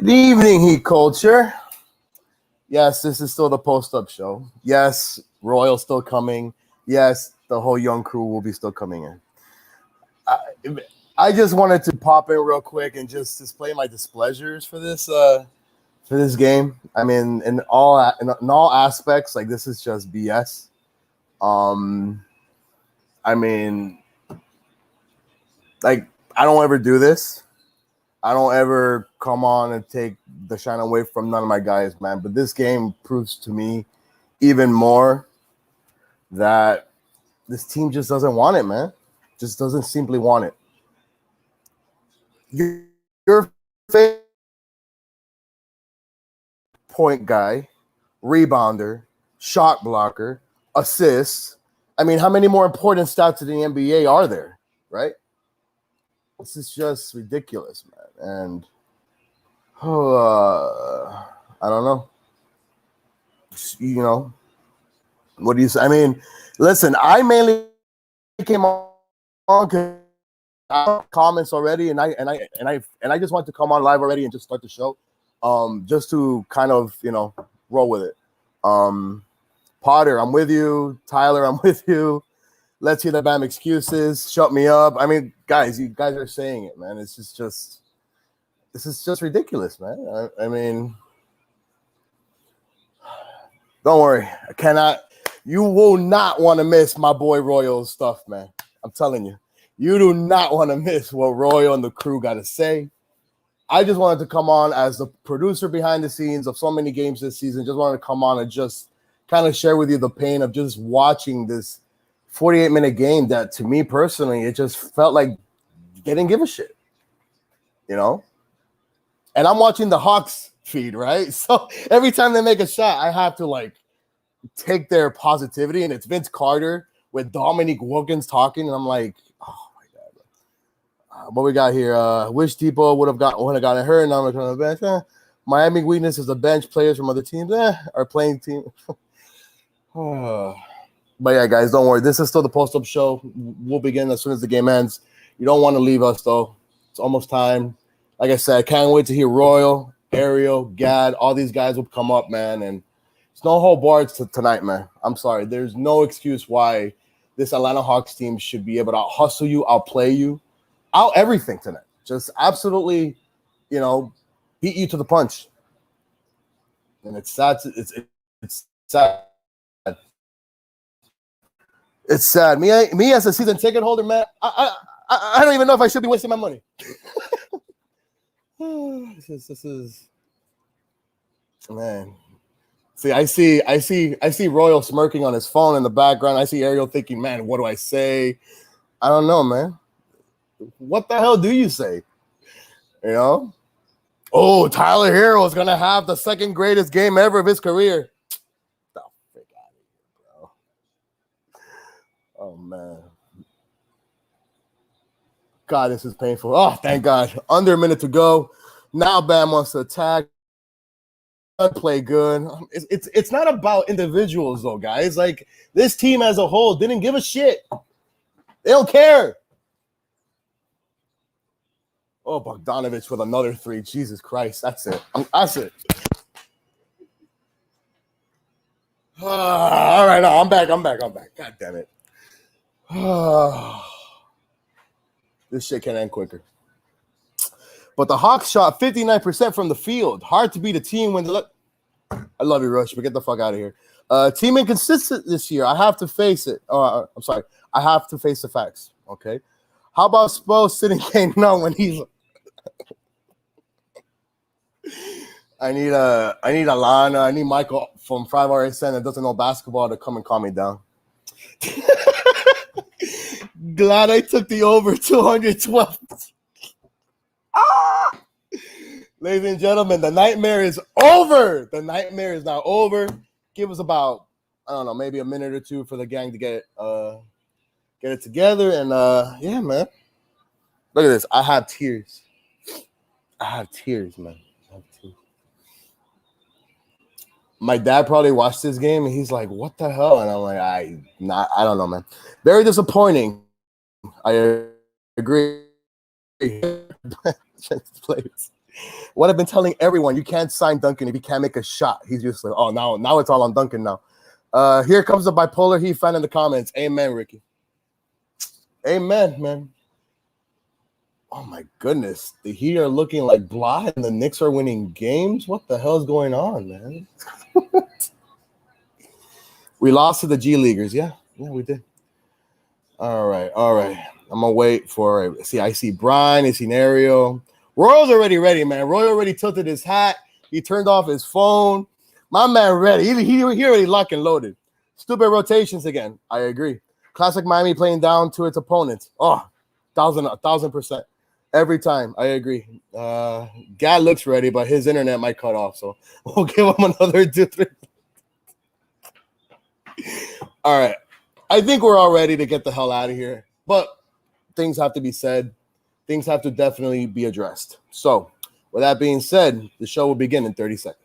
Good evening, Heat Culture. Yes, this is still the post-up show. Yes, Royal's still coming. Yes, the whole young crew will be still coming in. I just wanted to pop in real quick and just display my displeasures for this game. I mean, in all aspects, like this is just BS. I mean, like I don't ever do this. I don't ever come on and take the shine away from none of my guys, man. But this game proves to me even more that this team just doesn't want it, man. Just doesn't simply want it. Your favorite point guy, rebounder, shot blocker, assists. I mean, how many more important stats in the NBA are there, right? This is just ridiculous, man. And I don't know. You know, what do you say? I mean, listen, I mainly came on because I have comments already, and I just want to come on live already and just start the show, just to kind of roll with it. Potter, I'm with you. Tyler, I'm with you. Let's hear the Bam excuses. Shut me up. I mean, guys, you guys are saying it, man. This is just ridiculous, man. I mean, don't worry. You will not want to miss my boy Royal's stuff, man. I'm telling you. You do not want to miss what Royal and the crew got to say. I just wanted to come on as the producer behind the scenes of so many games this season. Just wanted to come on and just kind of share with you the pain of just watching this 48-minute game that, to me personally, it just felt like they didn't give a shit, And I'm watching the Hawks feed, right? So every time they make a shot, I have to, take their positivity, and it's Vince Carter with Dominique Wilkins talking, and I'm like, oh my god, what we got here? Wish Depot would have gotten hurt. Now we're on the bench. Miami weakness is the bench players from other teams. Are playing team. But yeah, guys, don't worry. This is still the post-up show. We'll begin as soon as the game ends. You don't want to leave us though. It's almost time. Like I said, I can't wait to hear Royal, Ariel, Gad. All these guys will come up, man, and it's no whole bars tonight, man. I'm sorry. There's no excuse why this Atlanta Hawks team should be able to hustle you, outplay you, out everything tonight. Just absolutely, beat you to the punch. And it's sad. It's sad. It's sad. Me as a season ticket holder, man. I don't even know if I should be wasting my money. This is man. See, I see Royal smirking on his phone in the background. I see Ariel thinking, man, what do I say? I don't know, man. What the hell do you say? Oh, Tyler Hero is gonna have the second greatest game ever of his career. The frick out of here, bro. Oh man. God, this is painful. Oh, thank God. Under a minute to go. Now Bam wants to attack. Play good. It's not about individuals though, guys. Like this team as a whole didn't give a shit. They don't care. Oh, Bogdanovich with another three. Jesus Christ, that's it. That's it. All right, no, I'm back. God damn it. This shit can end quicker. But the Hawks shot 59% from the field. Hard to beat a team when I love you, Rush, but get the fuck out of here. Team inconsistent this year. I have to face it. I'm sorry. I have to face the facts. Okay. How about Spo sitting Kane now when he's I need Alana. I need Michael from 5RSN that doesn't know basketball to come and calm me down. Glad I took the over 212. Ladies and gentlemen, the nightmare is over. The nightmare is now over. Give us about, I don't know, maybe a minute or two for the gang to get it together. And yeah, man. Look at this. I have tears. Man. I have tears. My dad probably watched this game and he's like, what the hell? And I'm like, I don't know, man. Very disappointing. I agree. Players. What I've been telling everyone, you can't sign Duncan if he can't make a shot. He's just like, oh, now it's all on Duncan now. Here comes the bipolar Heat fan in the comments. Amen, Ricky. Amen, man. Oh, my goodness. The Heat are looking like blah, and the Knicks are winning games? What the hell is going on, man? We lost to the G Leaguers. Yeah, we did. All right. I'm going to wait for it. See, I see Brian. I see Nario. Royal's already ready, man. Roy already tilted his hat. He turned off his phone. My man ready. He already locked and loaded. Stupid rotations again. I agree. Classic Miami playing down to its opponents. Oh, 1,000%. Every time. I agree. Gad looks ready, but his internet might cut off. So we'll give him another 2-3. All right. I think we're all ready to get the hell out of here. But things have to be said. Things have to definitely be addressed. So, with that being said, the show will begin in 30 seconds.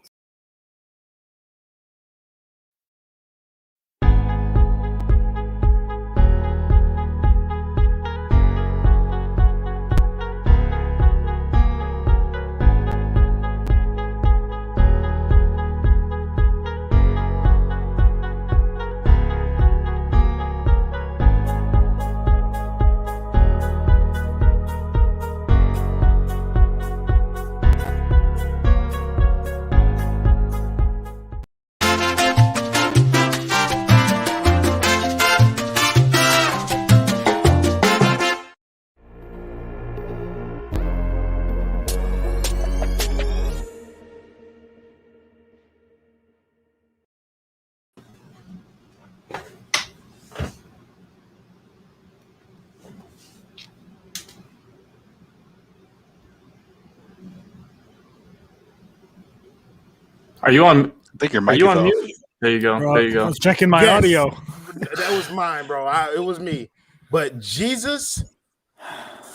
Are you on? I think your mic Are you is on off. mute? There you go. Bro, there you go. I was checking my audio. That was mine, bro. It was me. But Jesus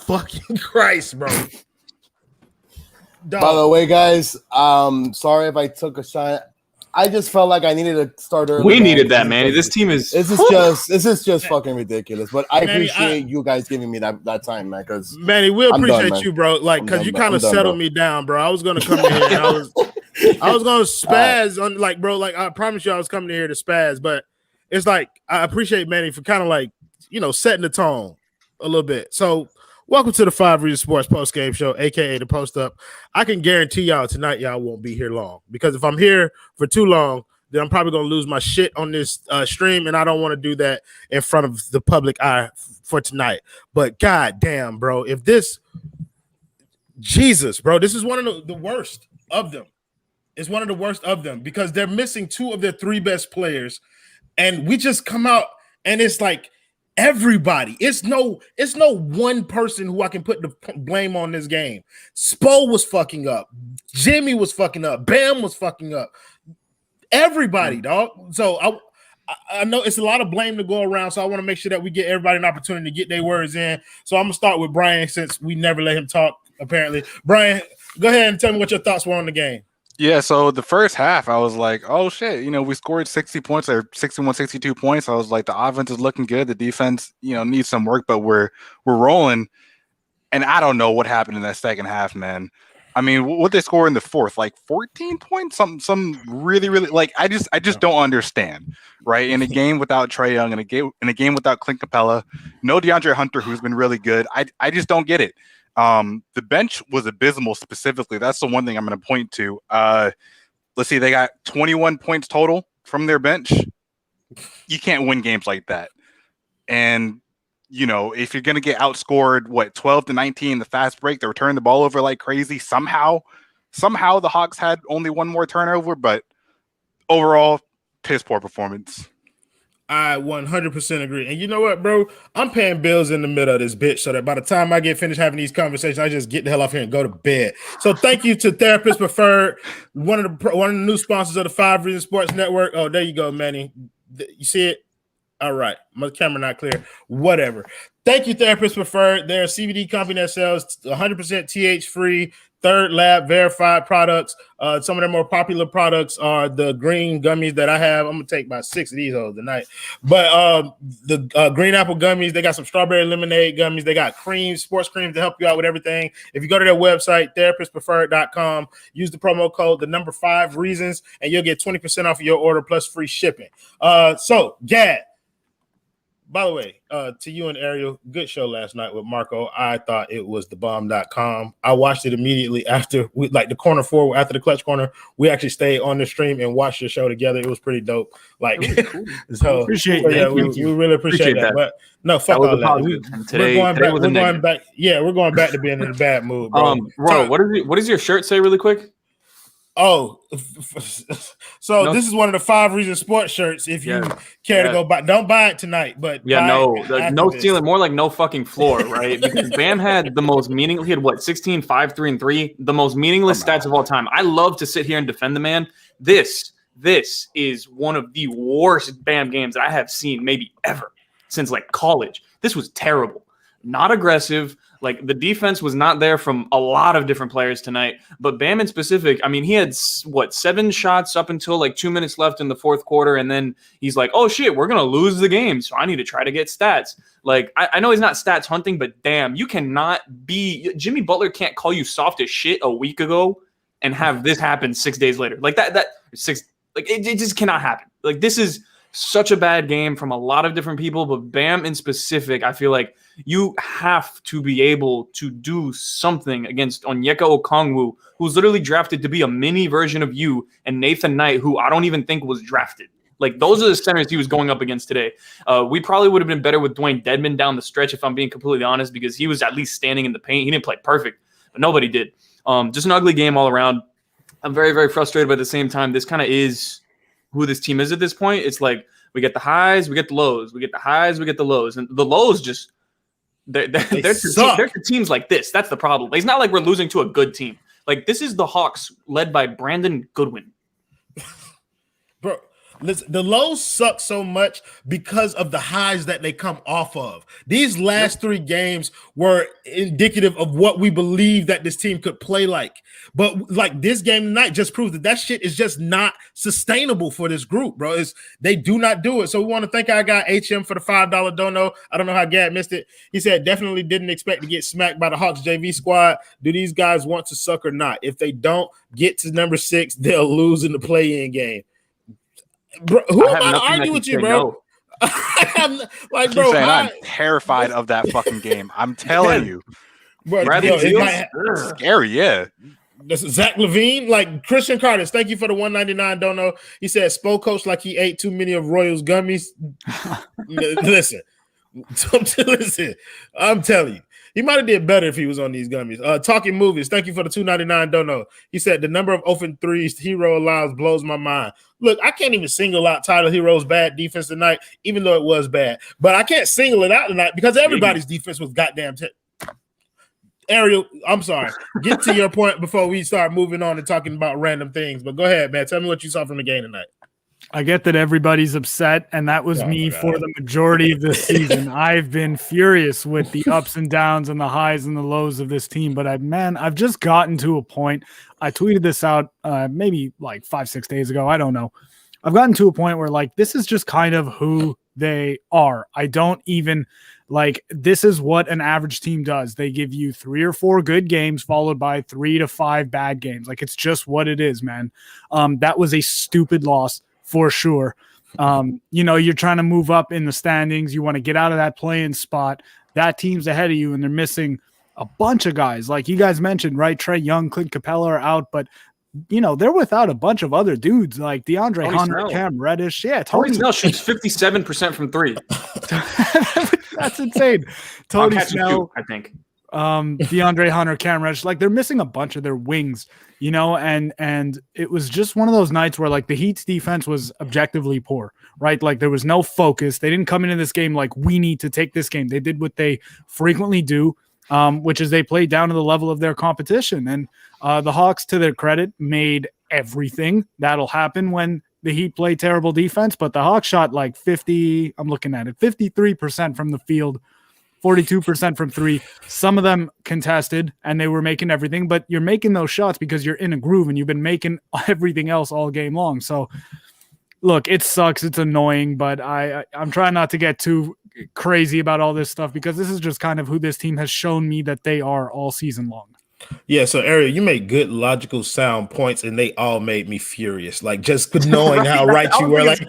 fucking Christ, bro. Dog. By the way, guys, sorry if I took a shot. I just felt like I needed to start early. We needed that, man. This team is. This is just fucking ridiculous. But I appreciate you guys giving me that time, man. Because Manny, we appreciate you, bro. Like, because you kind of settled me down, bro. I was gonna come in here and I was gonna spaz on, like, bro. Like, I promise you, I was coming here to spaz. But it's like I appreciate Manny for kind of like, setting the tone a little bit. So, welcome to the 5 Reasons Sports Post Game Show, aka the Post Up. I can guarantee y'all tonight, y'all won't be here long, because if I'm here for too long, then I'm probably gonna lose my shit on this stream, and I don't want to do that in front of the public eye for tonight. But god damn, bro, if this Jesus, bro, this is one of the worst of them. It's one of the worst of them because they're missing 2 of their 3 best players, and we just come out and it's like everybody. It's no one person who I can put the blame on this game. Spo was fucking up. Jimmy was fucking up. Bam was fucking up. Everybody, dog. So I know it's a lot of blame to go around, so I want to make sure that we get everybody an opportunity to get their words in. So I'm going to start with Brian since we never let him talk, apparently. Brian, go ahead and tell me what your thoughts were on the game. Yeah, so the first half, I was like, oh, shit. We scored 60 points or 61, 62 points. I was like, the offense is looking good. The defense, needs some work, but we're rolling. And I don't know what happened in that second half, man. I mean, what they score in the fourth, like 14 points, some really, really, like, I just don't understand, right? In a game without Trae Young, in a game without Clint Capella, no DeAndre Hunter, who's been really good. I just don't get it. The bench was abysmal specifically. That's the one thing I'm going to point to. Let's see, they got 21 points total from their bench. You can't win games like that. And, if you're going to get outscored, 12-19 in the fast break, they're turning the ball over like crazy. Somehow the Hawks had only one more turnover, but overall, piss poor performance. I 100% agree. And you know what, bro? I'm paying bills in the middle of this bitch so that by the time I get finished having these conversations, I just get the hell off here and go to bed. So thank you to Therapist Preferred, one of the new sponsors of the 5 Reasons Sports Network. Oh, there you go, Manny. You see it? All right. My camera not clear. Whatever. Thank you, Therapist Preferred. They're a CBD company that sells 100% TH-free Third Lab verified products. Some of their more popular products are the green gummies that I have. I'm gonna take about 6 of these hoes tonight. But the green apple gummies, they got some strawberry lemonade gummies. They got creams, sports creams to help you out with everything. If you go to their website, therapistpreferred.com, use the promo code, the number 5 reasons, and you'll get 20% off of your order plus free shipping. So Gad, by the way, to you and Ariel, good show last night with Marco. I thought it was thebomb.com. I watched it immediately after the corner 4, after the clutch corner. We actually stayed on the stream and watched the show together. It was pretty dope. Like, cool. So appreciate that. Yeah, we really appreciate that. But no, fuck all that. We're going back. Yeah, we're going back to being in a bad mood, bro. What does your shirt say really quick? Oh, so this is one of the 5 reasons sports shirts. If you care to go buy, don't buy it tonight. But no stealing, more like no fucking floor, right? Because Bam had the most meaningless. He had 16, 5, 3, and 3, the most meaningless stats of all time. I love to sit here and defend the man. This is one of the worst Bam games that I have seen maybe ever since college. This was terrible. Not aggressive. The defense was not there from a lot of different players tonight, but Bam in specific, I mean, he had 7 shots up until 2 minutes left in the fourth quarter, and then he's like, oh shit, we're gonna lose the game, so I need to try to get stats. I know he's not stats hunting, but damn, you cannot be Jimmy Butler can't call you soft as shit a week ago and have this happen 6 days later. It just cannot happen. This is such a bad game from a lot of different people, but Bam in specific, I feel like you have to be able to do something against Onyeka Okongwu, who's literally drafted to be a mini version of you, and Nathan Knight, who I don't even think was drafted. Those are the centers he was going up against today. We probably would have been better with Dwayne Dedmon down the stretch, if I'm being completely honest, because he was at least standing in the paint. He didn't play perfect, but nobody did. Just an ugly game all around. I'm very, very frustrated, but at the same time, this kind of is who this team is at this point. It's we get the highs, we get the lows. We get the highs, we get the lows. And the lows just they're to teams like this. That's the problem. It's not like we're losing to a good team. This is the Hawks led by Brandon Goodwin. Bro, listen, the lows suck so much because of the highs that they come off of. These last 3 games were indicative of what we believe that this team could play like. But this game tonight just proves that shit is just not sustainable for this group, bro. They do not do it. So we want to thank our guy HM for the $5 dono. I don't know how Gad missed it. He said definitely didn't expect to get smacked by the Hawks JV squad. Do these guys want to suck or not? If they don't get to number 6, they'll lose in the play-in game. Bro, who am I to argue with you, bro? I'm terrified of that fucking game. I'm telling you. Bro, it's scary, yeah. This is Zach Levine, Christian Carter. Thank you for the $1.99 dono. He said, "Spo coach like he ate too many of Royals gummies." Listen, I'm telling you, he might have did better if he was on these gummies. Talking movies. Thank you for the $2.99 dono. He said the number of open threes Hero allows blows my mind. Look, I can't even single out Tyler Hero's bad defense tonight, even though it was bad. But I can't single it out tonight because everybody's defense was goddamn. Ariel, I'm sorry. Get to your point before we start moving on and talking about random things. But go ahead, man. Tell me what you saw from the game tonight. I get that everybody's upset, and that was me for the majority of this season. I've been furious with the ups and downs and the highs and the lows of this team. But I've just gotten to a point. I tweeted this out maybe 5-6 days ago. I don't know. I've gotten to a point where this is just kind of who they are. I don't even this is what an average team does. They give you 3 or 4 good games followed by 3 to 5 bad games. It's just what it is, man. That was a stupid loss for sure. You're trying to move up in the standings. You want to get out of that play-in spot. That team's ahead of you, and they're missing a bunch of guys. Like you guys mentioned, right? Trae Young, Clint Capella are out, but they're without a bunch of other dudes like DeAndre Hunter, Cam Reddish. Yeah, Tony Snell shoots 57% from 3. That's insane. Tony Snell, I think. DeAndre Hunter, Cam Reddish, they're missing a bunch of their wings, and it was just one of those nights where the Heat's defense was objectively poor, right? There was no focus. They didn't come into this game we need to take this game. They did what they frequently do, which is they played down to the level of their competition. And the Hawks, to their credit, made everything. That'll happen when the Heat play terrible defense, but the Hawks shot 53% from the field, 42% from three. Some of them contested, and they were making everything, but you're making those shots because you're in a groove, and you've been making everything else all game long. So, look, it sucks. It's annoying, but I'm trying not to get too crazy about all this stuff because this is just kind of who this team has shown me that they are all season long. Yeah, so Ariel, you make good, logical, sound points, and they all made me furious. Like just knowing how right you were. Like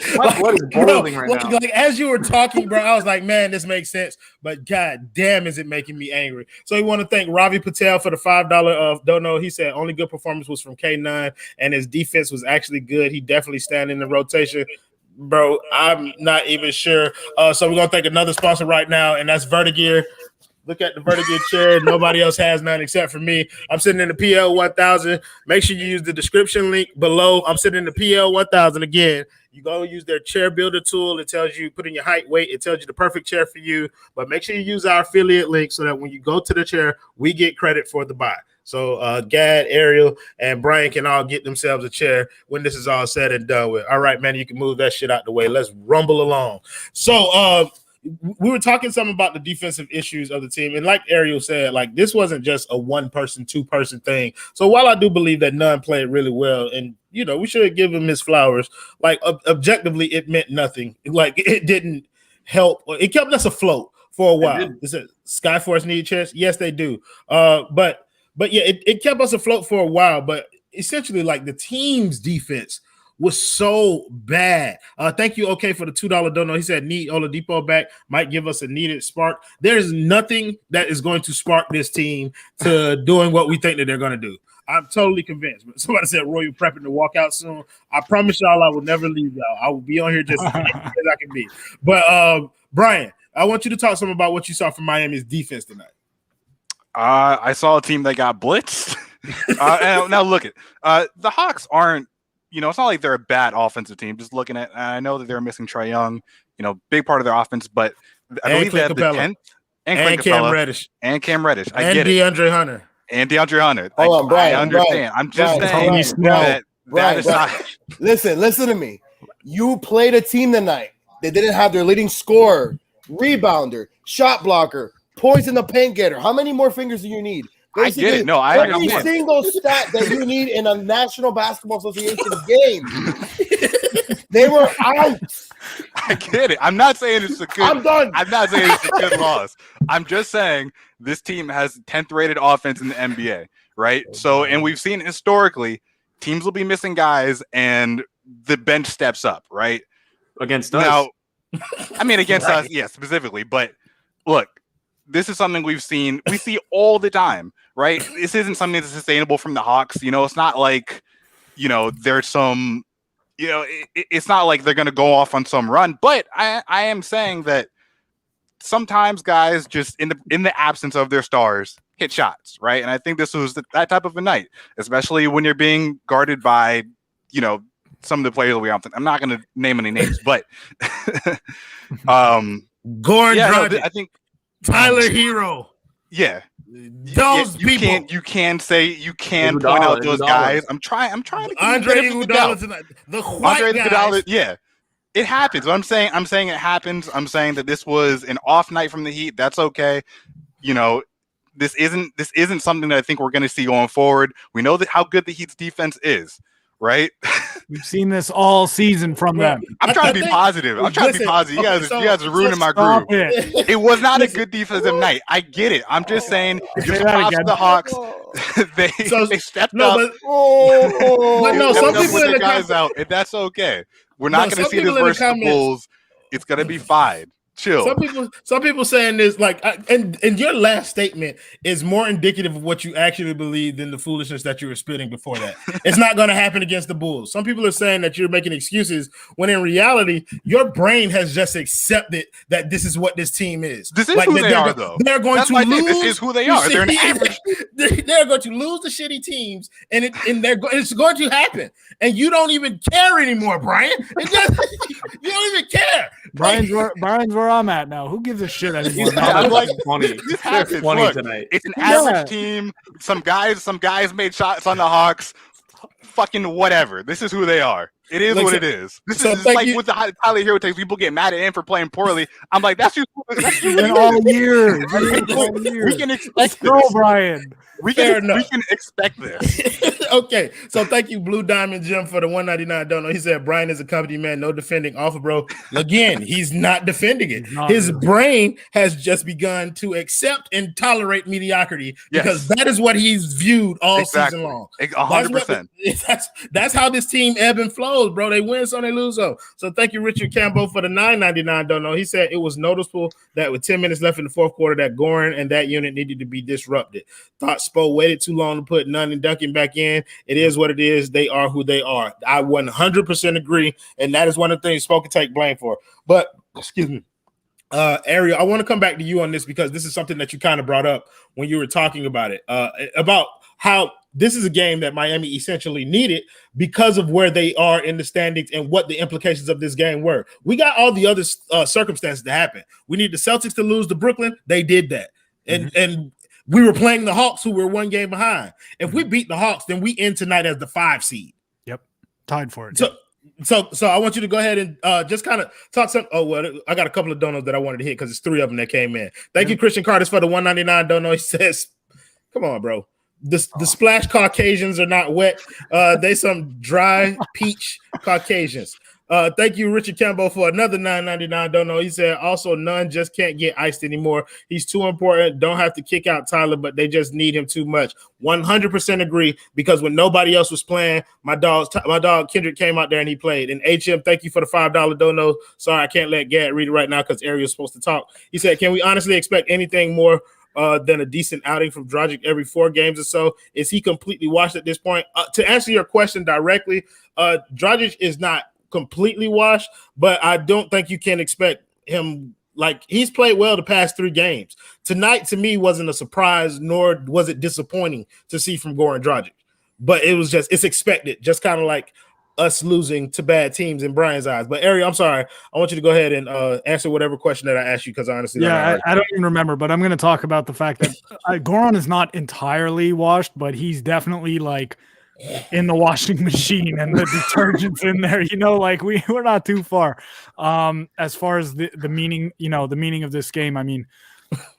as you were talking, bro, I was like, man, this makes sense. But god damn, is it making me angry? So we want to thank Ravi Patel for the $5 of don't know. He said only good performance was from K9, and his defense was actually good. He definitely stand in the rotation. Bro, I'm not even sure. So we're gonna thank another sponsor right now, and that's Vertagear. Look at the Vertagear chair. Nobody else has none except for me. I'm sitting in the PL 1000. Make sure you use the description link below. I'm sitting in the PL 1000 again. You go use their chair builder tool. It tells you put in your height, weight. It tells you the perfect chair for you. But make sure you use our affiliate link so that when you go to the chair, we get credit for the buy. So Gad, Ariel, and Brian can all get themselves a chair when this is all said and done with. All right, man, you can move that shit out the way. Let's rumble along. So we were talking something about the defensive issues of the team. And like Ariel said, like this wasn't just a one-person, two-person thing. So while I do believe that none played really well, and, you know, we should give him his flowers, like objectively, it meant nothing. Like it didn't help. It kept us afloat for a while. Is it Skyforce need chairs? Yes, they do. But yeah, it kept us afloat for a while. But essentially, like the team's defense was so bad. Thank you, okay, for the $2 dono. He said need Oladipo back, might give us a needed spark. There's nothing that is going to spark this team to doing what we think that they're going to do. I'm totally convinced. But somebody said, Roy, you're prepping to walk out soon. I promise y'all I will never leave y'all. I will be on here just as I can be. But Brian, I want you to talk some about what you saw from Miami's defense tonight. I saw a team that got blitzed. And now look at the Hawks aren't, you know, it's not like they're a bad offensive team. Just looking at, I know that they're missing Trae Young, you know, big part of their offense, but I believe they have the 10th and Cam Reddish. And Cam Reddish. I get it. DeAndre Hunter. And DeAndre Hunter. Hold on, Brian. I understand. I'm just saying that is not. Listen to me. You played a team tonight that didn't have their leading scorer, rebounder, shot blocker, poison the paint getter. How many more fingers do you need? Basically, I get it. No, I every single stat that you need in a National Basketball Association game, they were out. I get it. I'm not saying it's a good. I'm done. I'm not saying it's a good loss. I'm just saying this team has 10th rated offense in the NBA, right? So, and we've seen historically, teams will be missing guys, and the bench steps up, right? Against us. Now, I mean, against us, yeah, specifically. But look. This is something we see all the time, right? This isn't something that's sustainable from the Hawks. You know, it's not like, you know, there's some, you know, it's not like they're going to go off on some run. But I am saying that sometimes guys just in the absence of their stars hit shots, right? And I think this was that type of a night, especially when you're being guarded by, you know, some of the players that we often. I'm not going to name any names, but Goran Dragic. I think. Tyler Hero. Yeah. Those people. You can point out those guys. I'm trying to Andre Iguodala tonight. The white guys. Yeah. It happens. I'm saying it happens. I'm saying that this was an off night from the Heat. That's okay. You know, this isn't something that I think we're going to see going forward. We know that how good the Heat's defense is, right? We've seen this all season from them. I'm trying to be positive. You guys are ruining my groove. It was not a good defensive night. I get it. I'm just saying, just props to the Hawks. they stepped up. But no, some people in the guys out, and that's okay. We're not going to see this versus the Bulls. It's going to be fine. Chill. Some people saying this like, and your last statement is more indicative of what you actually believe than the foolishness that you were spitting before that. It's not going to happen against the Bulls. Some people are saying that you're making excuses when in reality, your brain has just accepted that this is what this team is. This is like, who they are, though. They're going to lose. This is who they are. They're an average. They're going to lose the shitty teams, and it's going to happen. And you don't even care anymore, Brian. You don't even care. Brian's where I'm at now. Who gives a shit anymore? I'm like, funny. This happens. Funny tonight. It's an average team. Some guys made shots on the Hawks. Fucking whatever. This is who they are. It is what it is. This is like with the Tyler Hero takes. People get mad at him for playing poorly. I'm like, that's you all year. We can expect this. Go, Brian. We can expect this. Okay, so thank you, Blue Diamond Jim, for the $1.99 donut. He said Brian is a company man, no defending offer, bro. Again, he's not defending it. His brain has just begun to accept and tolerate mediocrity because that is what he's viewed all season long. 100%. That's how this team ebb and flows, bro. They win some, they lose some. So thank you, Richard Campbell, for the $9.99 donut. He said it was noticeable that with 10 minutes left in the fourth quarter, that Goran and that unit needed to be disrupted. Thought Spo waited too long to put Nunn and Duncan back in. It is what it is. They are who they are. I 100% agree, and that is one of the things Spo can take blame for. But, excuse me, Ariel, I want to come back to you on this because this is something that you kind of brought up when you were talking about it, about how this is a game that Miami essentially needed because of where they are in the standings and what the implications of this game were. We got all the other circumstances to happen. We need the Celtics to lose to Brooklyn. They did that. And we were playing the Hawks, who were one game behind. If we beat the Hawks, then we end tonight as the 5 seed. Yep, tied for it. So I want you to go ahead and just kind of talk some. Oh, well, I got a couple of donos that I wanted to hit because it's 3 of them that came in. Thank you, Christian Carter, for the $1.99 dono. He says, "Come on, bro. The splash Caucasians are not wet. They some dry peach Caucasians." Thank you, Richard Campbell, for another $9.99 dono. He said, also, Nunn just can't get iced anymore. He's too important. Don't have to kick out Tyler, but they just need him too much. 100% agree, because when nobody else was playing, my dog Kendrick came out there and he played. And HM, thank you for the $5 dono. Sorry, I can't let Gad read it right now because Ariel's supposed to talk. He said, can we honestly expect anything more than a decent outing from Dragic every 4 games or so? Is he completely washed at this point? To answer your question directly, Dragic is not completely washed, but I don't think you can expect him. Like, he's played well the past 3 games. Tonight, to me, wasn't a surprise, nor was it disappointing to see from Goran Dragic. But it's expected, just kind of like us losing to bad teams in Brian's eyes. But Ariel, I'm sorry. I want you to go ahead and answer whatever question that I asked you, because honestly, I don't even remember, but I'm going to talk about the fact that Goran is not entirely washed, but he's definitely like in the washing machine and the detergent's in there, like we're not too far. As far as the meaning, the meaning of this game, I mean,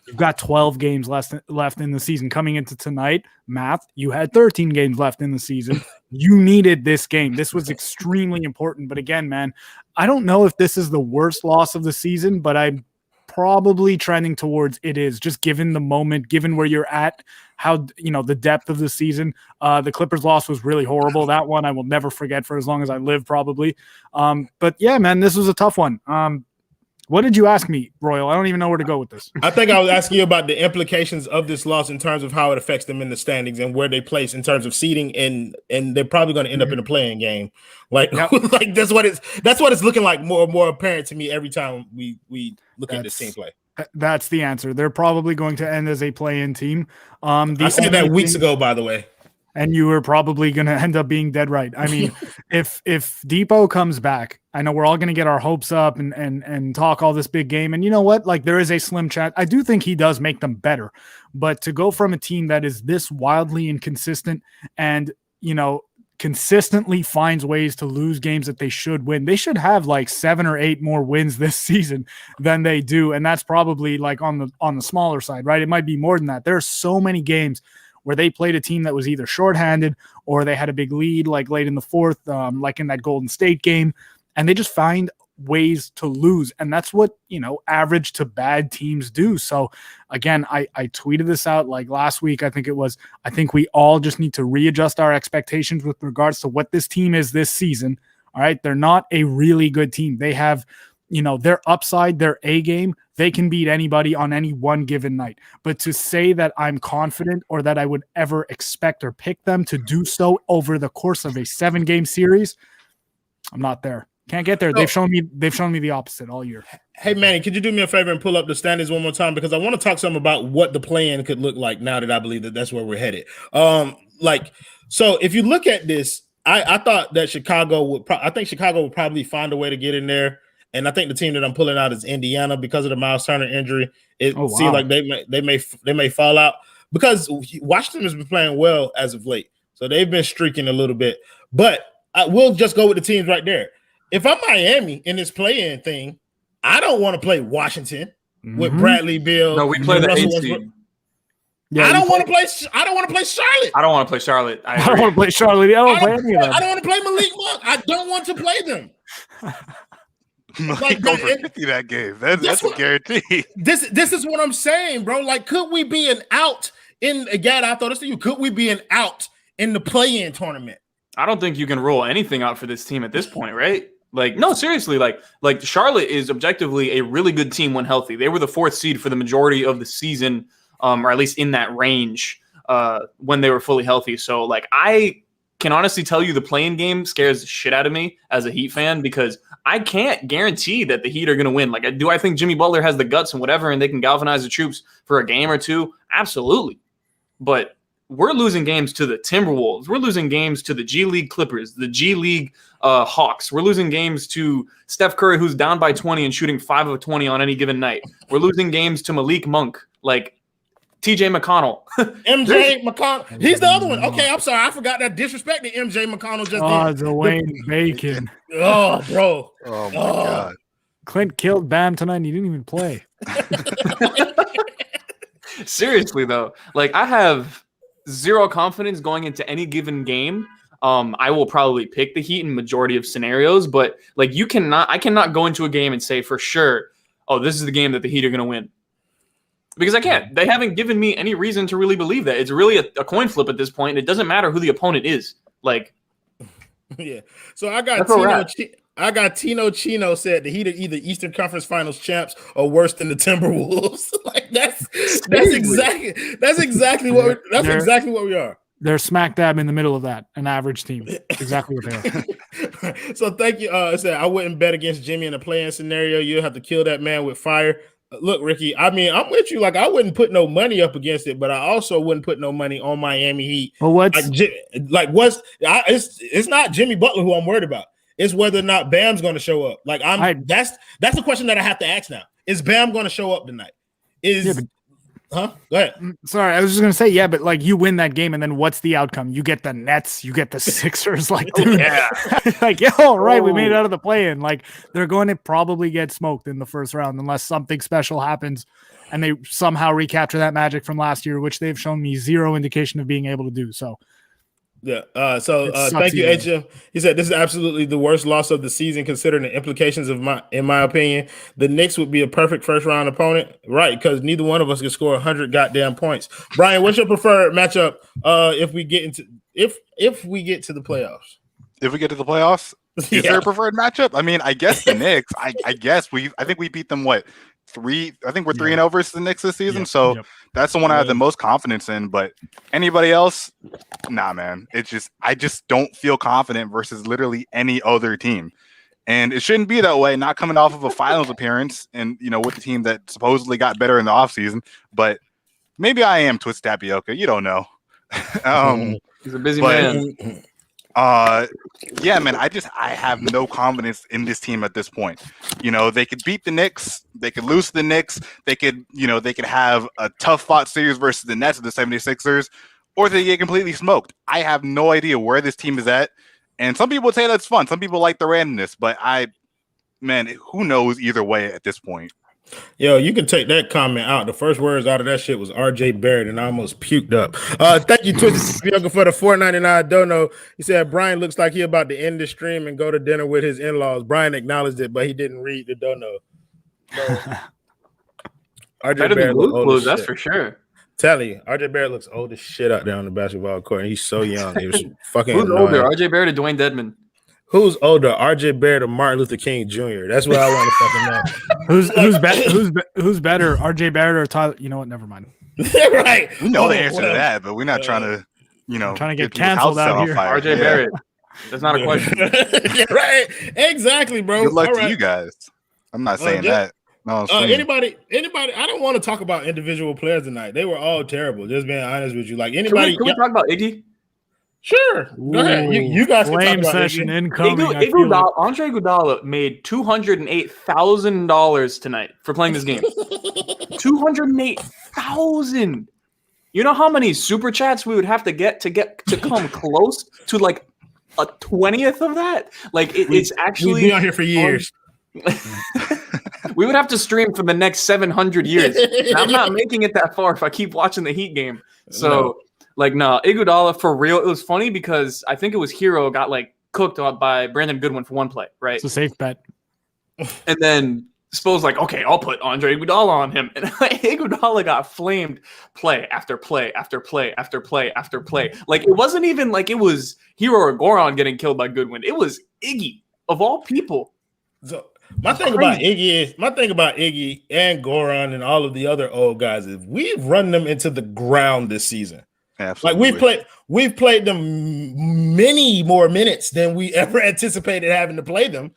you've got 12 games left in the season. Coming into tonight, math, you had 13 games left in the season. You needed this game. This was extremely important. But again, man, I don't know if this is the worst loss of the season, but I'm probably trending towards it is, just given the moment, given where you're at, how, the depth of the season. The Clippers loss was really horrible. That one I will never forget for as long as I live, probably. But yeah, man, this was a tough one. What did you ask me, Royal? I don't even know where to go with this. I think I was asking you about the implications of this loss in terms of how it affects them in the standings and where they place in terms of seeding, and they're probably going to end up in a playing game. Like, like that's what it's looking like more and more apparent to me every time we look at this team play. That's the answer. They're probably going to end as a play-in team. I said that weeks ago, by the way. And you were probably going to end up being dead right. I mean, if Depot comes back, I know we're all going to get our hopes up and talk all this big game. And you know what? Like, there is a slim chance. I do think he does make them better. But to go from a team that is this wildly inconsistent and, consistently finds ways to lose games that they should win. They should have like 7 or 8 more wins this season than they do. And that's probably like on the smaller side, right? It might be more than that. There are so many games where they played a team that was either shorthanded or they had a big lead, like late in the fourth, like in that Golden State game, and they just find ways to lose. And that's what, average to bad teams do. So again, I tweeted this out like last week. I think we all just need to readjust our expectations with regards to what this team is this season. All right. They're not a really good team. They have, their upside, their A game. They can beat anybody on any one given night. But to say that I'm confident or that I would ever expect or pick them to do so over the course of a 7-game series, I'm not there. Can't get there. They've shown me the opposite all year. Hey, Manny, could you do me a favor and pull up the standings one more time? Because I want to talk something about what the play-in could look like now that I believe that that's where we're headed. So if you look at this, I thought that Chicago would probably find a way to get in there. And I think the team that I'm pulling out is Indiana because of the Miles Turner injury. It seems like they may fall out because Washington has been playing well as of late. So they've been streaking a little bit. But we'll just go with the teams right there. If I'm Miami in this play-in thing, I don't want to play Washington with Bradley Beal. No, we play the 8 seed. Yeah, I don't want to play Charlotte. I don't want to play Charlotte. I don't want to play Charlotte. I don't want to play any of them. I don't want to play Malik Monk. I don't want to play them. Like, go for 50 that game. That's a guarantee. This is what I'm saying, bro. Like, could we be an out in again? I thought this to you. Could we be an out in the play-in tournament? I don't think you can rule anything out for this team at this point, right? Like, no, seriously, like Charlotte is objectively a really good team when healthy. They were the 4th seed for the majority of the season, or at least in that range when they were fully healthy. So, like, I can honestly tell you the play-in game scares the shit out of me as a Heat fan because I can't guarantee that the Heat are going to win. Like, do I think Jimmy Butler has the guts and whatever and they can galvanize the troops for a game or two? Absolutely. But we're losing games to the Timberwolves. We're losing games to the G League Clippers, the G League Hawks. We're losing games to Steph Curry, who's down by 20 and shooting 5 of 20 on any given night. We're losing games to Malik Monk, like TJ McConnell. MJ McConnell. He's the other one. Okay, I'm sorry. I forgot that disrespect that MJ McConnell just did. Dwayne Bacon. Oh, bro. Oh, my God. Clint killed Bam tonight and he didn't even play. Seriously, though. Like, I have zero confidence going into any given game. I will probably pick the Heat in majority of scenarios, but like I cannot go into a game and say for sure, oh, this is the game that the Heat are going to win. Because I can't. They haven't given me any reason to really believe that. It's really a coin flip at this point. It doesn't matter who the opponent is. Like, yeah. So I got Tino Chino said the Heat are either Eastern Conference Finals champs or worse than the Timberwolves. Like that's exactly what we are. They're smack dab in the middle of that, an average team. Exactly what they are. So thank you. I said I wouldn't bet against Jimmy in a play-in scenario. You'll have to kill that man with fire. Look, Ricky, I mean, I'm with you. Like, I wouldn't put no money up against it, but I also wouldn't put no money on Miami Heat. Well, it's not Jimmy Butler who I'm worried about. It's whether or not Bam's going to show up. Like, that's the question that I have to ask now. Is Bam going to show up tonight? Go ahead. Sorry, I was just gonna say, yeah, but like you win that game, and then what's the outcome? You get the Nets, you get the Sixers. Like, dude, like, yeah, all right, we made it out of the play-in. Like, they're going to probably get smoked in the first round unless something special happens, and they somehow recapture that magic from last year, which they've shown me zero indication of being able to do. So. Yeah. Thank you, HM. He said this is absolutely the worst loss of the season, considering the implications in my opinion. The Knicks would be a perfect first round opponent, right? Because neither one of us can score 100 goddamn points. Brian, what's your preferred matchup? If we get to the playoffs. If we get to the playoffs, is there a preferred matchup? I mean, I guess the Knicks. I think we beat them 3. I think we're 3-0 versus the Knicks this season. That's the one I have the most confidence in. But anybody else, nah, man. It's just I just don't feel confident versus literally any other team. And it shouldn't be that way, not coming off of a finals appearance and with the team that supposedly got better in the offseason. But maybe I am Twist Tapioca. You don't know. He's a busy man. Yeah, man, I have no confidence in this team at this point. They could beat the Knicks, they could lose to the Knicks, they could have a tough fought series versus the Nets or the 76ers, or they get completely smoked. I have no idea where this team is at. And some people say that's fun. Some people like the randomness, but who knows either way at this point. Yo, you can take that comment out. The first words out of that shit was RJ Barrett, and I almost puked up. Thank you, Twisted Tapioca, for the $4.99 dono. He said Brian looks like he about to end the stream and go to dinner with his in-laws. Brian acknowledged it, but he didn't read the dono. So, RJ Barrett looks old, that's for sure. Tell you, RJ Barrett looks old as shit out there on the basketball court, and he's so young. He was fucking. Who's older, RJ Barrett or Dwayne Dedmon? Who's older, RJ Barrett or Martin Luther King Jr.? That's what I want to fucking know. Who's better, RJ Barrett or Tyler? You know what? Never mind. Right. We know the answer to that, but we're not trying to, trying to get canceled out here. RJ Barrett. That's not a question. Yeah, right. Exactly, bro. Good luck to you guys. I'm not saying that. No, anybody, I don't want to talk about individual players tonight. They were all terrible. Just being honest with you. Like anybody. Can we talk about Iggy? Sure. Go ahead. You guys can flame talk about session Iggy. incoming. Andre Iguodala made $208,000 tonight for playing this game. $208,000. You know how many super chats we would have to get to come close to like a 20th of that. Like it's actually we'd be on here for years. We would have to stream for the next 700 years. And I'm not making it that far if I keep watching the Heat game. So Iguodala for real. It was funny because I think it was Hero got like cooked up by Brandon Goodwin for one play, right? It's a safe bet. And then Spo's like, okay, I'll put Andre Iguodala on him. And Iguodala got flamed play after play after play after play after play. Like it wasn't even like it was Hero or Goran getting killed by Goodwin. It was Iggy of all people. So my thing about Iggy and Goran and all of the other old guys is we've run them into the ground this season. Absolutely. Like we've played them many more minutes than we ever anticipated having to play them.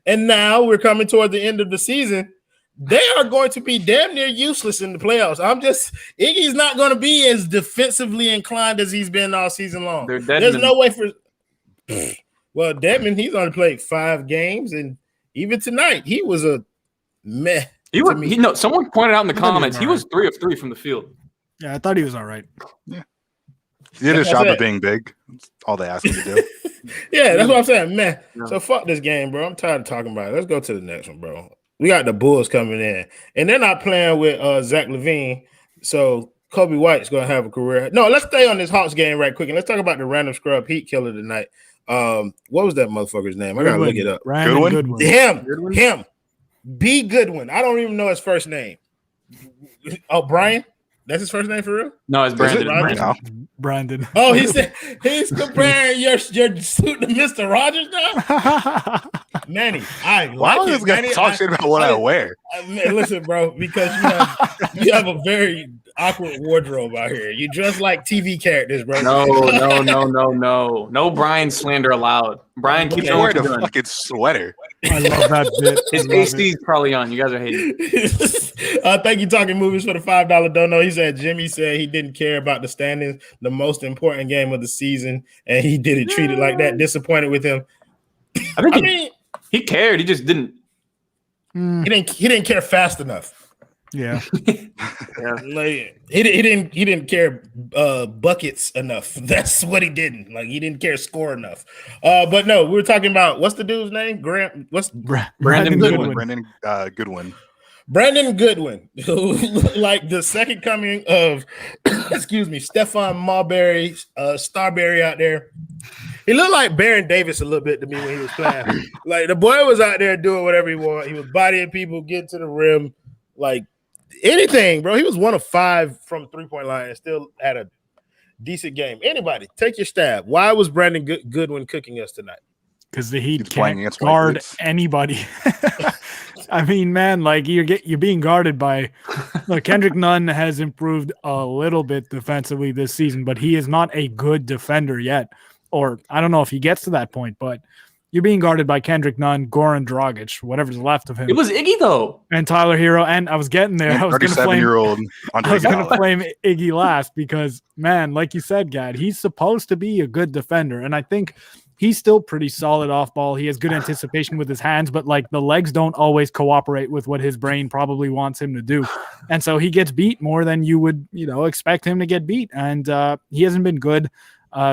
And now we're coming toward the end of the season. They are going to be damn near useless in the playoffs. Iggy's not going to be as defensively inclined as he's been all season long. There's no way for well, Dedmon, he's only played 5 games, and even tonight he was a meh. Someone pointed out in the comments he was 3 of 3 from the field. Yeah, I thought he was all right. Yeah. He did his job of being big. That's all they asked him to do. Yeah, that's what I'm saying, man. Yeah. So fuck this game, bro. I'm tired of talking about it. Let's go to the next one, bro. We got the Bulls coming in, and they're not playing with Zach LaVine. So Kobe White's gonna have a career. No, let's stay on this Hawks game right quick, and let's talk about the random scrub Heat killer tonight. What was that motherfucker's name? I gotta look it up. Goodwin? Him. B. Goodwin. I don't even know his first name. Oh, Brian. That's his first name for real? No, it's Brandon. Brandon. Oh, he said he's comparing your suit to Mr. Rogers now? Manny, why don't this guy talk shit about what I wear? Listen, bro, because you have a very awkward wardrobe out here. You dress like TV characters, bro. No Brian slander allowed. Brian keeps wearing a fucking sweater. I love that bit. His AC's probably on. You guys are hating. Thank you, Talking Movies, for the $5 dono. He said Jimmy said he didn't care about the standings, the most important game of the season, and he didn't treat it like that. Disappointed with him. I mean, he cared. He just didn't. He didn't care fast enough. Yeah. Like he didn't care buckets enough. That's what he didn't. Like he didn't care score enough. But no, we were talking about what's the dude's name? Brandon Goodwin. Brandon Goodwin, like the second coming of Stephon Marbury, Starberry out there. He looked like Baron Davis a little bit to me when he was playing. Like the boy was out there doing whatever he wanted. He was bodying people, getting to the rim, like anything, bro. He was 1 of 5 from 3-point line and still had a decent game. Anybody, take your stab. Why was Brandon Goodwin cooking us tonight? Because the Heat can't guard anybody. I mean, man, like you're being guarded by. Look, Kendrick Nunn has improved a little bit defensively this season, but he is not a good defender yet. Or I don't know if he gets to that point, but you're being guarded by Kendrick Nunn, Goran Dragic, whatever's left of him. It was Iggy though, and Tyler Hero, and I was getting there. I was going to blame Iggy last because, man, like you said, Gad, he's supposed to be a good defender, and I think he's still pretty solid off ball. He has good anticipation with his hands, but like the legs don't always cooperate with what his brain probably wants him to do. And so he gets beat more than you would, expect him to get beat. And he hasn't been good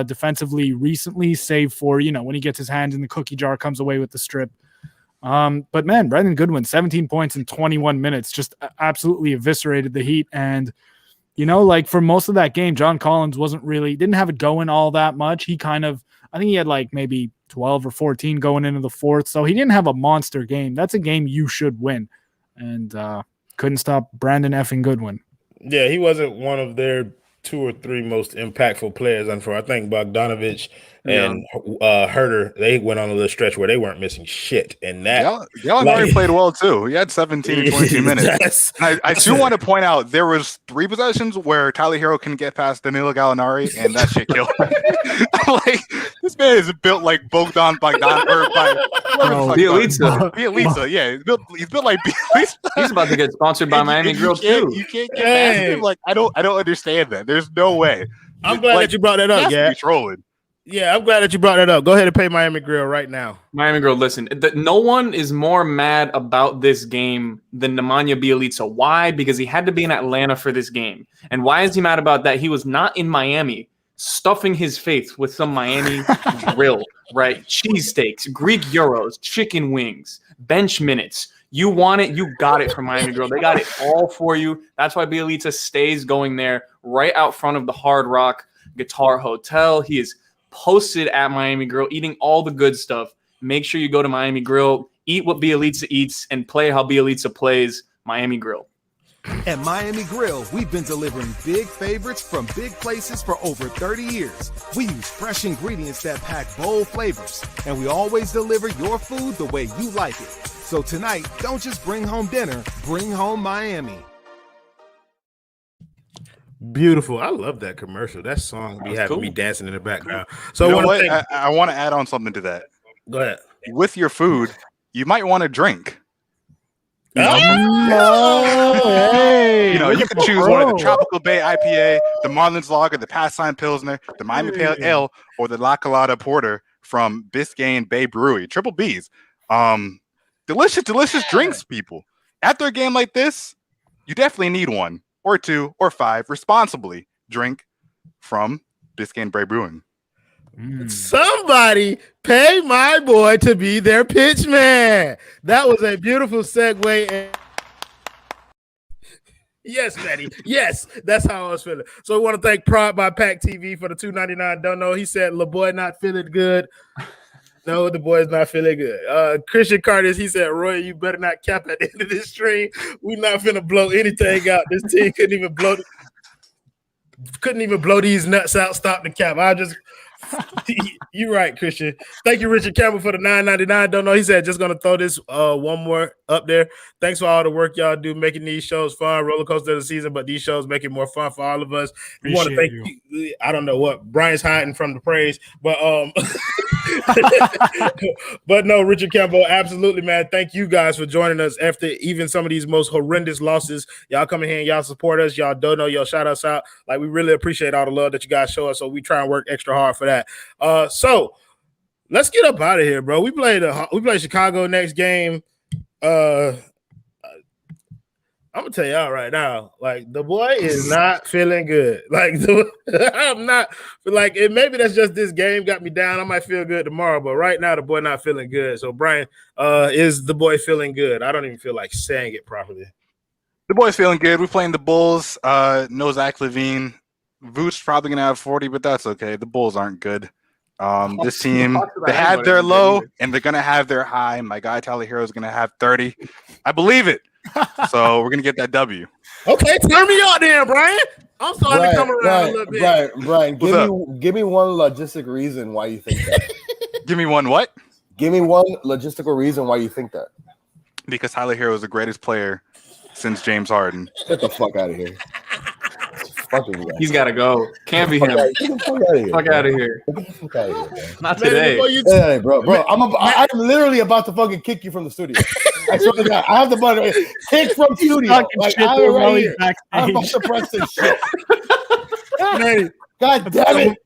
defensively recently, save for, when he gets his hands in the cookie jar, comes away with the strip. But man, Brandon Goodwin, 17 points in 21 minutes, just absolutely eviscerated the Heat. And, like for most of that game, John Collins didn't have it going all that much. He I think he had like maybe 12 or 14 going into the fourth. So he didn't have a monster game. That's a game you should win. And couldn't stop Brandon effing Goodwin. Yeah, he wasn't one of their 2 or 3 most impactful players. I think Bogdanovich and Herter, they went on a little stretch where they weren't missing shit. And that Gallinari played well too. He had 17 and 22 minutes. I do want to point out there was 3 possessions where Tyler Hero couldn't get past Danilo Gallinari, and that shit killed him. Like this man is built like Bogdan Bielitsa. Yeah, he's built like Bielitsa. He's about to get sponsored by Miami Grill too. You can't get past him. Like I don't understand that. There's no way. I'm glad that you brought that up, yeah. Trolling. Yeah, I'm glad that you brought that up. Go ahead and pay Miami Grill right now. Miami Grill, listen, no one is more mad about this game than Nemanja Bjelica. Why? Because he had to be in Atlanta for this game. And why is he mad about that? He was not in Miami stuffing his face with some Miami grill. right? Cheesesteaks, Greek gyros, chicken wings, bench minutes. You want it, you got it from Miami Grill. They got it all for you. That's why Bielitsa stays going there right out front of the Hard Rock Guitar Hotel. He is posted at Miami Grill, eating all the good stuff. Make sure you go to Miami Grill, eat what Bielitsa eats, and play how Bielitsa plays. Miami Grill. At Miami Grill, we've been delivering big favorites from big places for over 30 years. We use fresh ingredients that pack bold flavors, and we always deliver your food the way you like it. So tonight, don't just bring home dinner, bring home Miami. Beautiful. I love that commercial. That song be having me dancing in the background. So you know what? I want to add on something to that. Go ahead. With your food, you might want to drink. You can choose one of the Tropical Bay IPA, the Marlins Lager, the Pathfinder Pilsner, the Miami Pale Ale, or the La Colada Porter from Biscayne Bay Brewery. Triple B's. Delicious drinks, people. After a game like this, you definitely need one, or two, or five. Responsibly drink from Biscayne Bay Brewing. Somebody pay my boy to be their pitch man. That was a beautiful segue. Yes, Maddie. Yes, that's how I was feeling. So I want to thank Prod by Pack TV for the $2.99. Don't know. He said, "La boy not feeling good." No, the boy's not feeling good. Christian Carter, he said, "Roy, you better not cap at the end of this stream. We not finna blow anything out. This team couldn't even blow these nuts out. Stop the cap. You're right, Christian. Thank you, Richard Campbell, for the $9.99. Don't know. He said just gonna throw this one more up there. Thanks for all the work y'all do making these shows fun. Roller coaster of the season, but these shows make it more fun for all of us. We want to thank you. I don't know what Brian's hiding from the praise, but but no, Richard Campbell, absolutely, man. Thank you guys for joining us after even some of these most horrendous losses. Y'all come in here and y'all support us. Y'all don't know. Y'all shout us out. Like, we really appreciate all the love that you guys show us. So we try and work extra hard for that. So let's get up out of here, bro. We play Chicago next game. I'm gonna tell y'all right now, like, the boy is not feeling good. Like, I'm not like it. Maybe that's just this game got me down. I might feel good tomorrow, but right now the boy not feeling good. So Brian, is the boy feeling good? I don't even feel like saying it properly. The boy's feeling good. We're playing the Bulls. No Zach LaVine. Vooch probably gonna have 40, but that's okay. The Bulls aren't good. This team, they had their low and they're gonna have their high. My guy Tyler Hero is gonna have 30. I believe it. So we're gonna get that W. Okay, turn me on there, Brian. I'm starting to come around a little bit. Brian, give me one logistic reason why you think that. Give me one what? Give me one logistical reason why you think that. Because Tyler Hero is the greatest player since James Harden. Get the fuck out of here. He's got to go. Can't be him. Fuck out of here. Not today. Hey, bro. I'm literally about to fucking kick you from the studio. I swear to God, I have the button. Kick from studio. Like, I'm right here. I'm about to press this shit. Manny, God damn it.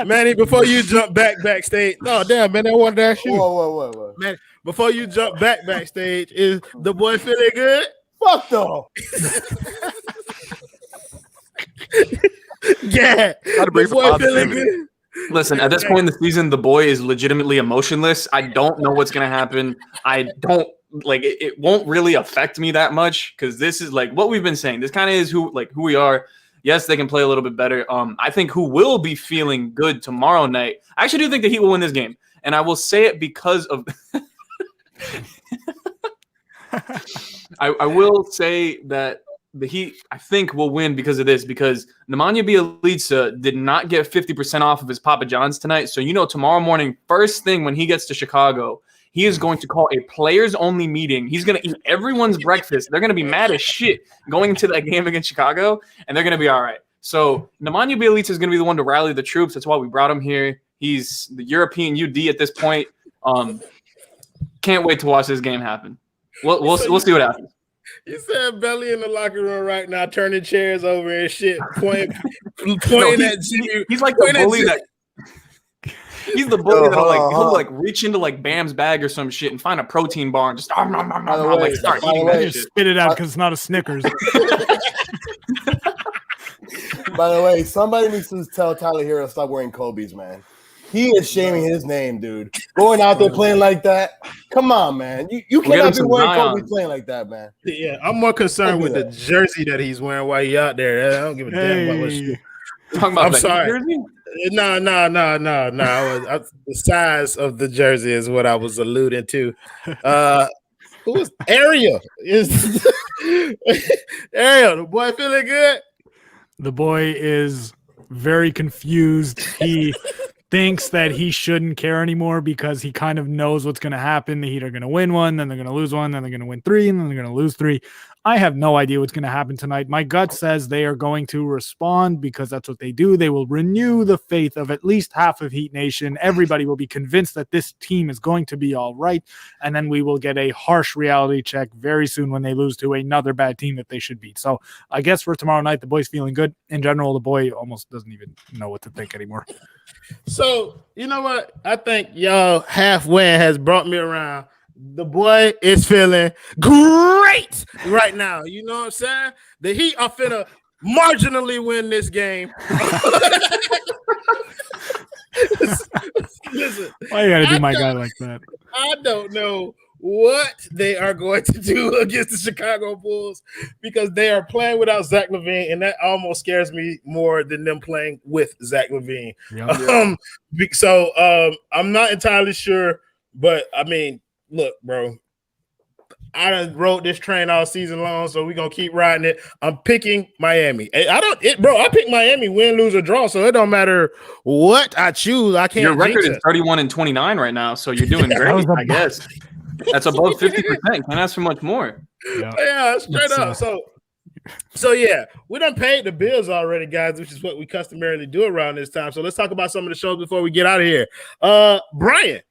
Manny, before you jump backstage. No, damn, man, I wanted to ask you. Whoa. Man, before you jump backstage, is the boy feeling good? Fuck though. Yeah. The boy feeling good. Listen, at this point in the season, the boy is legitimately emotionless. I don't know what's going to happen. I don't like it won't really affect me that much because this is like what we've been saying. This kind of is who we are. Yes, they can play a little bit better. I think who will be feeling good tomorrow night. I actually do think the Heat will win this game. And I will say it because of I will say that the Heat, I think, will win because of this, because Nemanja Bjelica did not get 50% off of his Papa John's tonight. So, tomorrow morning, first thing when he gets to Chicago, he is going to call a players-only meeting. He's going to eat everyone's breakfast. They're going to be mad as shit going into that game against Chicago, and they're going to be all right. So, Nemanja Bjelica is going to be the one to rally the troops. That's why we brought him here. He's the European UD at this point. Can't wait to watch this game happen. We'll see what happens. You said Belly in the locker room right now, turning chairs over and shit, pointing at Jimmy. He's like the bully that. He's the bully he'll like reach into like Bam's bag or some shit and find a protein bar and just start eating that shit. Spit it out because it's not a Snickers. By the way, somebody needs to tell Tyler Hero to stop wearing Kobe's, man. He is shaming his name, dude. Going out there playing like that. Come on, man. You cannot be wearing Kobe playing like that, man. Yeah, I'm more concerned with the jersey that he's wearing while he's out there. I don't give a damn about what shoe. Talking about I'm sorry. jersey? No. The size of the jersey is what I was alluding to. Who was Ariel? Ariel, the boy feeling good? The boy is very confused. He thinks that he shouldn't care anymore because he kind of knows what's going to happen. The Heat are going to win one, then they're going to lose one, then they're going to win three, and then they're going to lose three. I have no idea what's going to happen tonight. My gut says they are going to respond because that's what they do. They will renew the faith of at least half of Heat Nation. Everybody will be convinced that this team is going to be all right, and then we will get a harsh reality check very soon when they lose to another bad team that they should beat. So I guess for tomorrow night, the boy's feeling good. In general, the boy almost doesn't even know what to think anymore. So, you know what? I think y'all half win has brought me around. The boy is feeling great right now. You know what I'm saying? The Heat are finna marginally win this game. Listen, why you gotta do my guy like that? I don't know what they are going to do against the Chicago Bulls because they are playing without Zach LaVine, and that almost scares me more than them playing with Zach LaVine. Yep. So I'm not entirely sure, but I mean, look, bro, I done rode this train all season long, so we're gonna keep riding it. I'm picking Miami. I pick Miami, win, lose, or draw, so it don't matter what I choose. I can't. Your record is 31-29 right now, so you're doing great, I guess. That's above 50%. Can't ask for much more. Yeah, straight up. So yeah, we done paid the bills already, guys, which is what we customarily do around this time. So let's talk about some of the shows before we get out of here. Brian,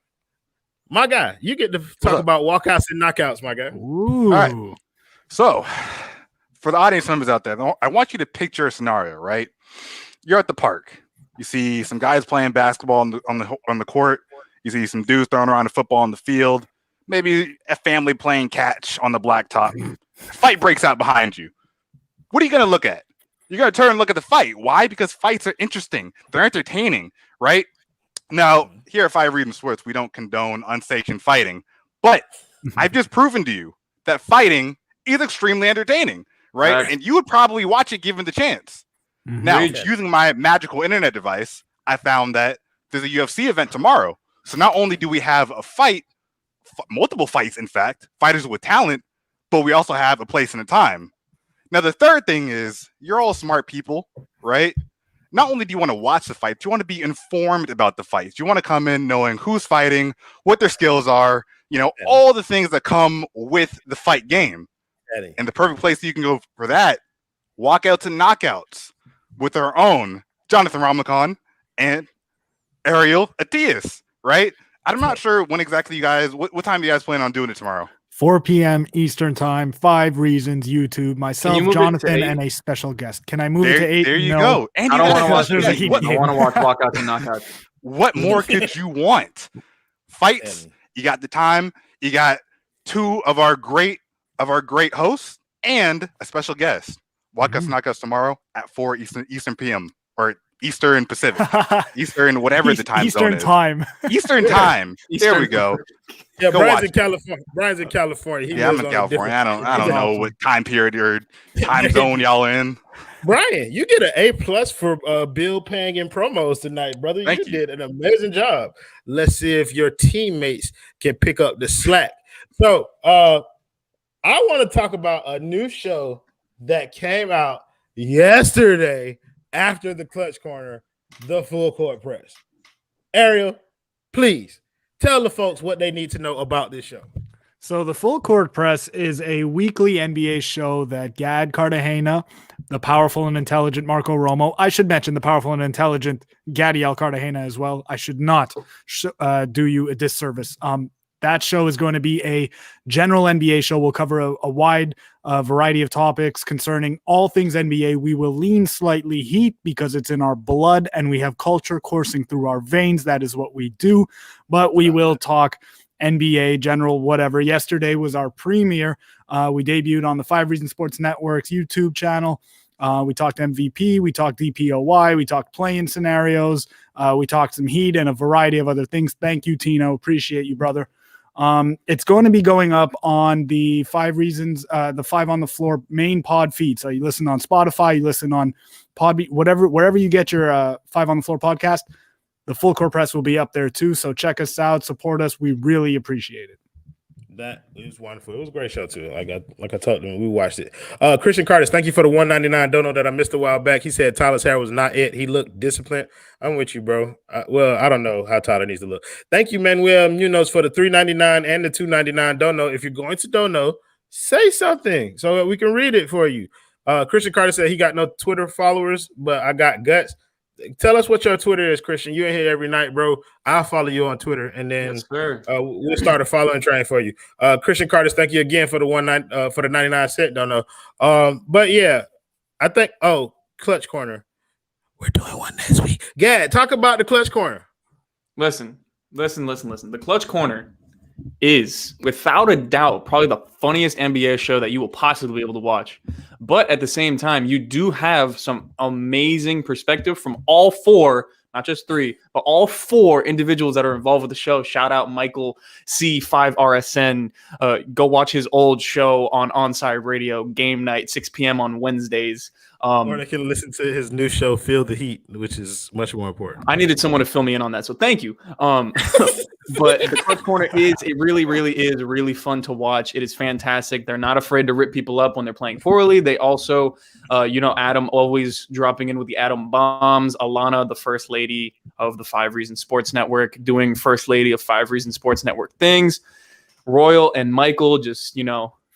my guy, you get to talk about walkouts and knockouts, my guy. Ooh. All right. So for the audience members out there, I want you to picture a scenario, right? You're at the park. You see some guys playing basketball on the court. You see some dudes throwing around a football on the field. Maybe a family playing catch on the blacktop. Fight breaks out behind you. What are you going to look at? You're going to turn and look at the fight. Why? Because fights are interesting. They're entertaining, right? Now, here at Five Reasons Sports, we don't condone unsanctioned fighting. But I've just proven to you that fighting is extremely entertaining, right? And you would probably watch it given the chance. Now, using my magical internet device, I found that there's a UFC event tomorrow. So not only do we have a fight, multiple fights, in fact, fighters with talent, but we also have a place and a time. Now, the third thing is you're all smart people, right? Not only do you want to watch the fights, you want to be informed about the fights. You want to come in knowing who's fighting, what their skills are, all the things that come with the fight game. And the perfect place you can go for that, walkouts and knockouts with our own Jonathan Ramlakan and Ariel Atias, right? I'm not sure when exactly you guys, what time do you guys plan on doing it tomorrow? 4 p.m. Eastern time, 5 Reasons, YouTube, myself, Jonathan, and a special guest. Can I move it to 8? There you go. And I don't want to watch I want to watch walkouts and knockouts. What more could you want? Fights, you got the time, you got two of our great hosts and a special guest. Walkouts and knockouts tomorrow at 4 Eastern PM or Eastern Pacific, Eastern, whatever the time zone is. Eastern time. There we go. Yeah, Brian's in California. I'm in California. I don't know what time period or time zone y'all in. Brian, you get an A+ for bill paying and promos tonight, brother. You did an amazing job. Let's see if your teammates can pick up the slack. So I want to talk about a new show that came out yesterday after the Clutch Corner, the Full Court Press. Ariel, please tell the folks what they need to know about this show. So the Full Court Press is a weekly NBA show that Gad Cartagena, the powerful and intelligent Marco Romo, I should mention the powerful and intelligent Gadiel Cartagena as well. I should not do you a disservice. That show is going to be a general NBA show. We'll cover a wide variety of topics concerning all things NBA. We will lean slightly Heat because it's in our blood and we have culture coursing through our veins. That is what we do. But we will talk NBA, general, whatever. Yesterday was our premiere. We debuted on the 5 Reasons Sports Network's YouTube channel. We talked MVP, we talked DPOY, we talked play-in scenarios, we talked some heat and a variety of other things. Thank you, Tino. Appreciate you, brother. It's going to be going up on the 5 Reasons, the 5 on the Floor main pod feed. So you listen on Spotify, you listen on Podbean, wherever you get your 5 on the Floor podcast, the full court press will be up there too. So check us out, support us. We really appreciate it. That is wonderful. It was a great show too. Like I told them, we watched it. Christian Curtis, thank you for the $1.99 dono that I missed a while back. He said Tyler's hair was not it. He looked disciplined. I'm with you, bro. Well, I don't know how Tyler needs to look. Thank you, Manuel Munoz, for the $3.99 and the $2.99 dono. If you're going to dono, say something so that we can read it for you. Christian Curtis said he got no Twitter followers, but I got guts. Tell us what your Twitter is, Christian. You're in here every night, bro. I'll follow you on Twitter, and then we'll start a following train for you. Christian Curtis, thank you again for the for the 99-cent. Don't know, but yeah, I think. Oh, Clutch Corner, we're doing one next week. Gad, talk about the Clutch Corner. Listen. The Clutch Corner is, without a doubt, probably the funniest NBA show that you will possibly be able to watch. But at the same time, you do have some amazing perspective from all 4, not just 3, but all 4 individuals that are involved with the show. Shout out Michael C5RSN. Go watch his old show on Onside Radio, Game Night, 6 p.m. on Wednesdays. Or they can listen to his new show, Feel the Heat, which is much more important. I needed someone to fill me in on that, so thank you. But the Clutch Corner really is really fun to watch. It is fantastic. They're not afraid to rip people up when they're playing poorly. They also, Adam always dropping in with the Adam bombs. Alana, the first lady of the 5 Reasons Sports Network, doing first lady of 5 Reasons Sports Network things. Royal and Michael just,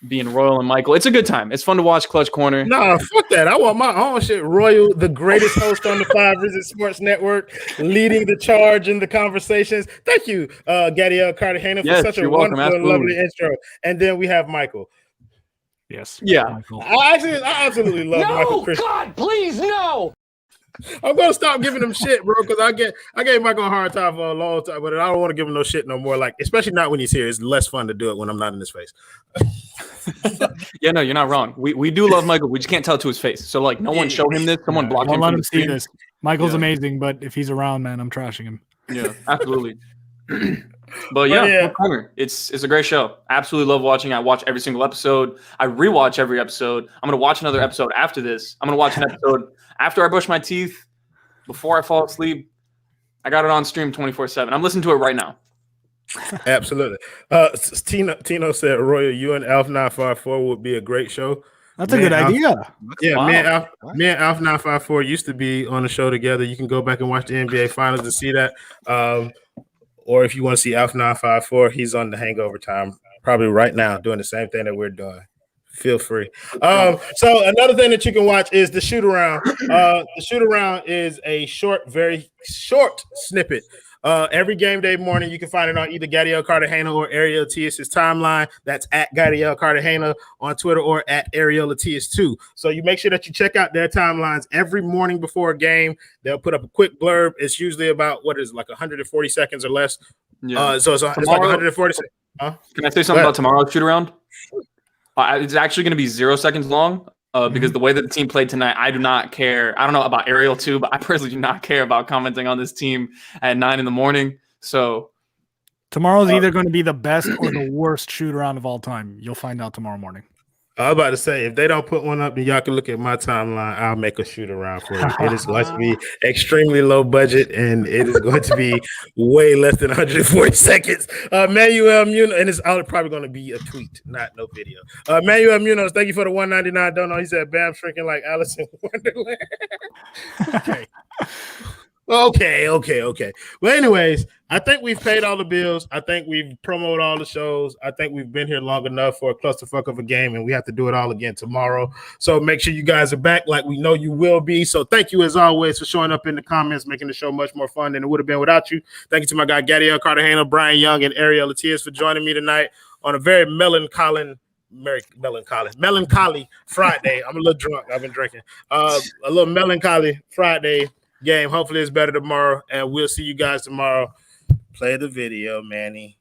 being Royal and Michael. It's a good time. It's fun to watch Clutch Corner. Nah, fuck that. I want my own shit. Royal, the greatest host on the 5 Reasons Sports Network, leading the charge in the conversations. Thank you, Gadiel Cartagena, for such a wonderful and lovely intro. And then we have Michael. Yes. Yeah. Michael. I absolutely love Michael Christian. God, please, no. I'm gonna stop giving him shit, bro, because I gave Michael a hard time for a long time, but I don't want to give him no shit no more. Like, especially not when he's here. It's less fun to do it when I'm not in his face. Yeah, no, you're not wrong. We do love Michael. We just can't tell it to his face. So like, no one show him this. Someone block him. Don't let him see screen. this. Michael's amazing, but if he's around, man, I'm trashing him. Yeah, absolutely. But yeah, Corner. It's a great show. Absolutely love watching. I watch every single episode. I rewatch every episode. I'm gonna watch another episode after this. I'm gonna watch an episode after I brush my teeth, before I fall asleep. I got it on stream 24/7. I'm listening to it right now. Absolutely. Tino said, Royal, you and Alf 954 would be a great show. That's a good idea. Yeah, Wow. me and Alf 954 used to be on the show together. You can go back and watch the NBA Finals to see that. Or if you want to see Alf 954, he's on the Hangover Time, probably right now, doing the same thing that we're doing. Feel free. So another thing that you can watch is the shoot around. The shoot around is a very short snippet. Every game day morning, you can find it on either Gadiel Cartagena or Ariel Latias' timeline. That's at Gadiel Cartagena on Twitter or at Ariel Latias 2. So you make sure that you check out their timelines every morning before a game. They'll put up a quick blurb. It's usually about 140 seconds or less. Yeah. So it's like 140 seconds. Huh? Can I say something about tomorrow's shoot around? It's actually going to be 0 seconds long because the way that the team played tonight, I do not care. I don't know about Ariel too, but I personally do not care about commenting on this team at 9 a.m. So Tomorrow's either going to be the best or the worst shoot around of all time. You'll find out tomorrow morning. I was about to say, if they don't put one up, then y'all can look at my timeline. I'll make a shoot around for you. It is going to be extremely low budget, and it is going to be way less than 140 seconds. Manuel Munoz, and it's probably going to be a tweet, not no video. Manuel Munoz, thank you for the $1.99 dono. He said, Bam shrinking like Alice in Wonderland. Okay. Well, anyways, I think we've paid all the bills. I think we've promoted all the shows. I think we've been here long enough for a clusterfuck of a game, and we have to do it all again tomorrow. So make sure you guys are back like we know you will be. So thank you, as always, for showing up in the comments, making the show much more fun than it would have been without you. Thank you to my guy, Gadiel Cartagena, Brian Young, and Ariel Latias for joining me tonight on a very melancholy Friday. I'm a little drunk. I've been drinking. A little melancholy Friday game. Hopefully it's better tomorrow, and we'll see you guys tomorrow. Play the video, Manny.